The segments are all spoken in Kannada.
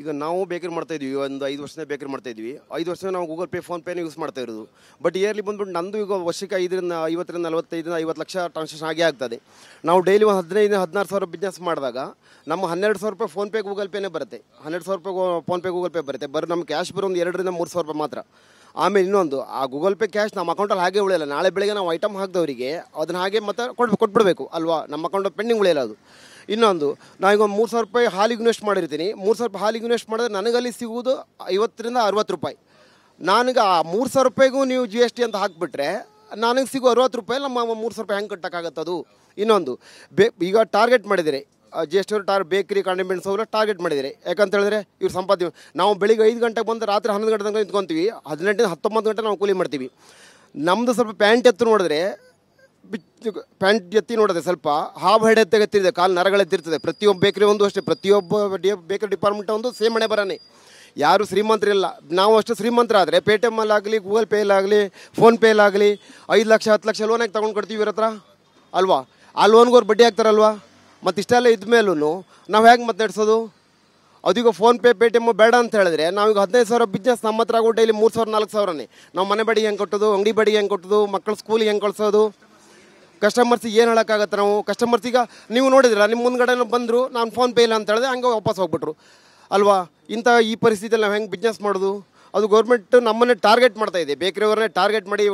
ಈಗ ನಾವು ಬೇಕರಿ ಮಾಡ್ತಾ ಇದ್ವಿ, ಒಂದು 5 ವರ್ಷದಿಂದ ಬೇಕರಿ ಮಾಡ್ತಾ ಇದ್ವಿ. 5 ವರ್ಷ ನಾವು ಗೂಗಲ್ ಪೇ ಫೋನ್ ಪೇನೇ ಯೂಸ್ ಮಾಡ್ತಾ ಇರೋದು. ಬಟ್ ಇಯರ್ಲಿ ಬಂದ್ಬಿಟ್ಟು ನಂದು ಈಗ ವರ್ಷಕ್ಕೆ 50 ರಿಂದ 50 ಲಕ್ಷ ಟ್ರಾನ್ಸಾಕ್ಷನ್ ಆಗೇ ಆಗ್ತದೆ. ನಾವು ಡೈಲಿ ಒಂದು 15-16 ಸಾವಿರ ಬಿಸ್ನೆಸ್ ಮಾಡಿದಾಗ ನಮ್ಮ 12,000 ರೂಪಾಯಿ ಫೋನ್ ಪೇ ಗೂಗಲ್ ಪೇನೇ ಬರುತ್ತೆ. 12,000 ರೂಪಾಯಿ ಫೋನ್ ಪೇ ಗೂಗಲ್ ಪೇ ಬರುತ್ತೆ. ಬರೀ ನಮ್ಮ ಕ್ಯಾಶ್ ಬರೋ ಒಂದು 2 ರಿಂದ 3 ಸಾವಿರ ರೂಪಾಯಿ ಮಾತ್ರ. ಆಮೇಲೆ ಇನ್ನೊಂದು, ಆ ಗೂಗಲ್ ಪೇ ಕ್ಯಾಶ್ ನಮ್ಮ ಅಕೌಂಟಲ್ಲಿ ಹಾಗೆ ಉಳಿಯಲ್ಲ. ನಾಳೆ ಬೆಳಗ್ಗೆ ನಾವು ಐಟಮ್ ಹಾಕಿದವರಿಗೆ ಅದನ್ನು ಹಾಗೆ ಮತ್ತೆ ಕೊಟ್ಬಿಡಬೇಕು ಅಲ್ವಾ, ನಮ್ಮ ಅಕೌಂಟ್ ಪೆಂಡಿಂಗ್ ಉಳಿಯಲ್ಲ ಅದು. ಇನ್ನೊಂದು, ನಾವೀಗ 3,000 ರೂಪಾಯಿ ಹಾಲಿಗೆ ಇನ್ವೆಸ್ಟ್ ಮಾಡಿರ್ತೀನಿ. 3,000 ರೂಪಾಯಿ ಹಾಲಿಗೆ ಇನ್ವೆಸ್ಟ್ ಮಾಡಿದ್ರೆ ನನಗಲ್ಲಿ ಸಿಗುವುದು 50 ರಿಂದ 60 ರೂಪಾಯಿ. ನನಗೆ ಆ 3,000 ರೂಪಾಯಿಗೂ ನೀವು GST ಅಂತ ಹಾಕಿಬಿಟ್ರೆ ನನಗೆ ಸಿಗೋ 60 ರೂಪಾಯಿ ನಮ್ಮ 3,000 ರೂಪಾಯಿ ಹೆಂಗೆ ಕಟ್ಟೋಕ್ಕಾಗತ್ತದು. ಇನ್ನೊಂದು, ಈಗ ಟಾರ್ಗೆಟ್ ಮಾಡಿದರೆ GST ಅವರು ಬೇಕರಿ ಕಾಂಡಿಮೆಂಟ್ಸ್ ಅವರು ಟಾರ್ಗೆಟ್ ಮಾಡಿದರೆ. ಯಾಕಂತ ಹೇಳಿದ್ರೆ ಇವ್ರು ಸಂಪಾದನೆ, ನಾವು ಬೆಳಿಗ್ಗೆ 5 ಗಂಟೆಗೆ ಬಂದು ರಾತ್ರಿ 11 ಗಂಟೆ ತನಕ ನಿಂತ್ಕೊತೀವಿ. 18-19 ಗಂಟೆ ನಾವು ಕೂಲಿ ಮಾಡ್ತೀವಿ. ನಮ್ಮದು ಸ್ವಲ್ಪ ಪ್ಯಾಂಟ್ ಎತ್ತು ನೋಡಿದ್ರೆ ಸ್ವಲ್ಪ ಹಾವು ಹೆಡೆತ್ತಿದೆ, ಕಾಲು ನರಗಳೆತ್ತಿರ್ತದೆ. ಪ್ರತಿಯೊಬ್ಬ ಬೇಕರಿ ಒಂದು ಅಷ್ಟೇ, ಪ್ರತಿಯೊಬ್ಬ ಬೇಕರಿ ಡಿಪಾರ್ಟ್ಮೆಂಟ್ ಒಂದು ಸೇಮ್ ಮನೆ ಬರೋನೆ. ಯಾರು ಶ್ರೀಮಂತರಿಲ್ಲ. ನಾವು ಅಷ್ಟು ಶ್ರೀಮಂತರಾದರೆ ಪೇಟಿಎಮ್ಮಲ್ಲಾಗಲಿ ಗೂಗಲ್ ಪೇಲಾಗಲಿ ಫೋನ್ಪೇಲಾಗಲಿ 5 ಲಕ್ಷ 10 ಲಕ್ಷ ಲೋನಾಗಿ ತೊಗೊಂಡು ಕೊಡ್ತೀವಿ ಇವ್ರ ಹತ್ರ ಅಲ್ವಾ. ಆ ಲೋನ್ಗೋರು ಬಡ್ಡಿ ಹಾಕ್ತಾರಲ್ವಾ. ಮತ್ತು ಇಷ್ಟೆಲ್ಲ ಇದ್ಮೇಲೂ ನಾವು ಹೇಗೆ ಮತ್ತೆ ನಡೆಸೋದು? ಅದೀಗ ಫೋನ್ಪೇ ಪೇಟಿಎಮ್ಮು ಬೇಡ ಅಂತ ಹೇಳಿದ್ರೆ ನಾವೀಗ 15,000 ಬಿಸ್ನೆಸ್ ನಮ್ಮ ಹತ್ರ ಆಗೋ ಡೈಲಿ 3,000-4,000ನೇ. ನಾವು ಮನೆ ಬಾಡಿಗೆ ಹೆಂಗೆ ಕೊಟ್ಟೋದು, ಅಂಗಡಿ ಬಾಡಿಗೆ ಹೆಂಗೆ ಕೊಟ್ಟೋದು, ಮಕ್ಕಳ ಸ್ಕೂಲಿಗೆ ಹೆಂಗೆ ಕಳಿಸೋದು? ಕಸ್ಟಮರ್ಸಿಗೆ ಏನು ಹೇಳೋಕ್ಕಾಗತ್ತೆ ನಾವು? ಕಸ್ಟಮರ್ಸಿಗೆ ನೀವು ನೋಡಿದಿರ, ನಿಮ್ಮ ಮುಂದ್ಗಡೆ ಬಂದರು, ನಾನು ಫೋನ್ಪೇ ಇಲ್ಲ ಅಂತ ಹೇಳಿದೆ, ಹಂಗೆ ವಾಪಸ್ ಹೋಗ್ಬಿಟ್ರು ಅಲ್ವಾ. ಈ ಪರಿಸ್ಥಿತಿಯಲ್ಲಿ ನಾವು ಹೆಂಗೆ ಬಿಸ್ನೆಸ್ ಮಾಡೋದು? ಅದು ಗೌರ್ಮೆಂಟ್ ನಮ್ಮನ್ನೇ ಟಾರ್ಗೆಟ್ ಮಾಡ್ತಾ ಇದೆ. ಬೇಕರಿಯವ್ರನ್ನೇ ಟಾರ್ಗೆಟ್ ಮಾಡಿ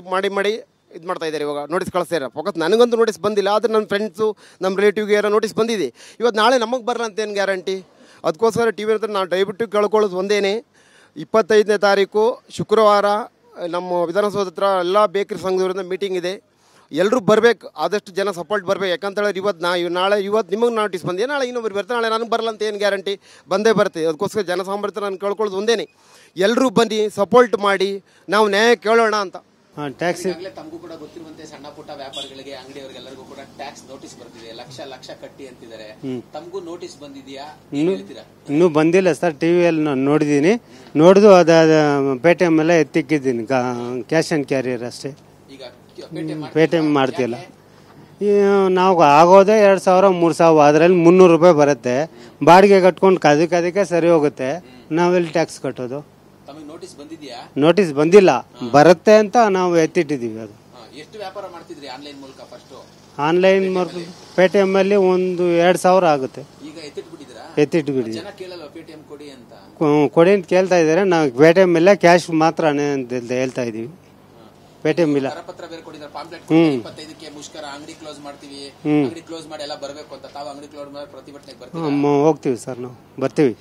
ಇದು ಮಾಡ್ತಾ ಇದ್ದಾರೆ. ಇವಾಗ ನೋಟಿಸ್ ಕಳಿಸ್ತಾರೆ. ಫೋಕಸ್ ನನಗಂತೂ ನೋಟಿಸ್ ಬಂದಿಲ್ಲ, ಆದರೆ ನನ್ನ ಫ್ರೆಂಡ್ಸು ನಮ್ಮ ರಿಲೇಟಿವ್ಗೆ ಯಾರೋ ನೋಟಿಸ್ ಬಂದಿದೆ. ಇವತ್ತು ನಾಳೆ ನಮಗೆ ಬರಲ್ಲ ಅಂತ ಏನು ಗ್ಯಾರಂಟಿ? ಅದಕ್ಕೋಸ್ಕರ ಟಿ ವಿ ಹತ್ರ ನಾವು ದಯವಿಟ್ಟು ಕೇಳ್ಕೊಳ್ಳೋದು ಒಂದೇನೆ, 25ನೇ ತಾರೀಕು ಶುಕ್ರವಾರ ನಮ್ಮ ವಿಧಾನಸೌಧ ಹತ್ರ ಎಲ್ಲ ಬೇಕರಿ ಸಂಘದವರಿಂದ ಮೀಟಿಂಗ್ ಇದೆ. ಎಲ್ಲರೂ ಬರಬೇಕು, ಆದಷ್ಟು ಜನ ಸಪೋರ್ಟ್ ಬರಬೇಕು. ಯಾಕಂತೇಳಿದ್ರೆ ಇವತ್ತು ನಿಮಗೆ ನೋಟಿಸ್ ಬಂದಿದೆ, ನಾಳೆ ಇನ್ನೊಬ್ರು ಬರ್ತಾರೆ, ನಾಳೆ ನನಗೆ ಬರಲ್ಲ ಅಂತ ಏನು ಗ್ಯಾರಂಟಿ? ಬಂದೇ ಬರುತ್ತೆ. ಅದಕ್ಕೋಸ್ಕರ ಜನಸಾಮಾನ್ಯರು ನಾನು ಕೇಳ್ಕೊಳ್ಳೋದು ಒಂದೇನೆ, ಎಲ್ಲರೂ ಬನ್ನಿ, ಸಪೋರ್ಟ್ ಮಾಡಿ, ನಾವು ನ್ಯಾಯ ಕೇಳೋಣ ಅಂತ. ಟ್ಯಾಕ್ಸ್ ತಮಗೂ ಕೂಡ ಗೊತ್ತಿರುವಂತೆ ಸಣ್ಣ ಪುಟ್ಟ ವ್ಯಾಪಾರಿಗಳಿಗೆ, ಅಂಗಡಿಯವರಿಗೆಲ್ಲರಿಗೂ ಕೂಡ ಟ್ಯಾಕ್ಸ್ ನೋಟಿಸ್ ಬರ್ತಿದೆ. ಲಕ್ಷ ಕಟ್ಟಿ ಅಂತಿದ್ದಾರೆ. ತಮಗೂ ನೋಟಿಸ್ ಬಂದಿದೆಯಾ? ಇನ್ನೂ ಬಂದಿಲ್ಲ ಸರ್. ಟಿವಿಯಲ್ಲಿ ನೋಡಿದ್ದೀನಿ. ನೋಡಿದು ಪೇಟಿಎಂ ಎಲ್ಲ ಎತ್ತಿಕ್ಕಿದ್ದೀನಿ, ಕ್ಯಾಶ್ ಆ್ಯಂಡ್ ಕ್ಯಾರಿಯರ್ ಅಷ್ಟೇ. ಈಗ ಪೇಟಿಎಂ ಮಾಡ್ತಿಲ್ಲ. ನಾವು ಆಗೋದೇ 2,000-3,000, ಅದರಲ್ಲಿ 300 ರೂಪಾಯಿ ಬರುತ್ತೆ. ಬಾಡಿಗೆ ಕಟ್ಕೊಂಡು ಅದಕ್ಕೆ ಸರಿ ಹೋಗುತ್ತೆ. ನಾವೆಲ್ಲಿ ಟ್ಯಾಕ್ಸ್ ಕಟ್ಟೋದು? ನೋಟಿಸ್ ಬಂದಿದೆಯಾ? ನೋಟಿಸ್ ಬಂದಿಲ್ಲ, ಬರುತ್ತೆ ಅಂತ ನಾವು ಎತ್ತಿಟ್ಟಿದ್ದೀವಿ. ಅದು ಎಷ್ಟು ವ್ಯಾಪಾರ ಮಾಡ್ತಿದ್ರಿ ಆನ್ಲೈನ್ ಮೂಲಕ? ಫಸ್ಟ್ ಆನ್ಲೈನ್ ಪೇಟಿಎಂ ಅಲ್ಲಿ ಒಂದು 2,000 ಆಗುತ್ತೆ. ಈಗ ಎತ್ತಿಟ್ಬಿಡಿ. ಜನ ಕೇಳಲ್ಲ ಪೇಟಿಎಂ ಕೊಡಿ ಅಂತ? ಕೊಡಿ ಅಂತ ಕೇಳ್ತಾ ಇದ್ದಾರೆ. ನಾವು ಪೇಟಿಎಂ ಇಲ್ಲ, ಕ್ಯಾಶ್ ಮಾತ್ರ ಅಂತ ಹೇಳ್ತಾ ಇದೀವಿ. ಪೇಟಿಎಂ ಇಲ್ಲ. ಕರಪತ್ರ ಬೇರೆ ಕೊಟ್ಟಿದ್ದಾರೆ, ಪಾಂಪ್ಲೆಟ್ 25ಕ್ಕೆ ಮುಷ್ಕರ, ಅಂಗಡಿ ಕ್ಲೋಸ್ ಮಾಡ್ತೀವಿ, ಅಂಗಡಿ ಕ್ಲೋಸ್ ಮಾಡಿ ಎಲ್ಲ ಬರಬೇಕು ಅಂತ. ತಾವು ಅಂಗಡಿ ಕ್ಲೋಸ್ ಮಾಡಿ ಪ್ರತಿಭಟನೆಗೆ ಬರ್ತೀವಿ? ಹೋಗ್ತೀವಿ ಸರ್, ನಾವು ಬರ್ತೀವಿ.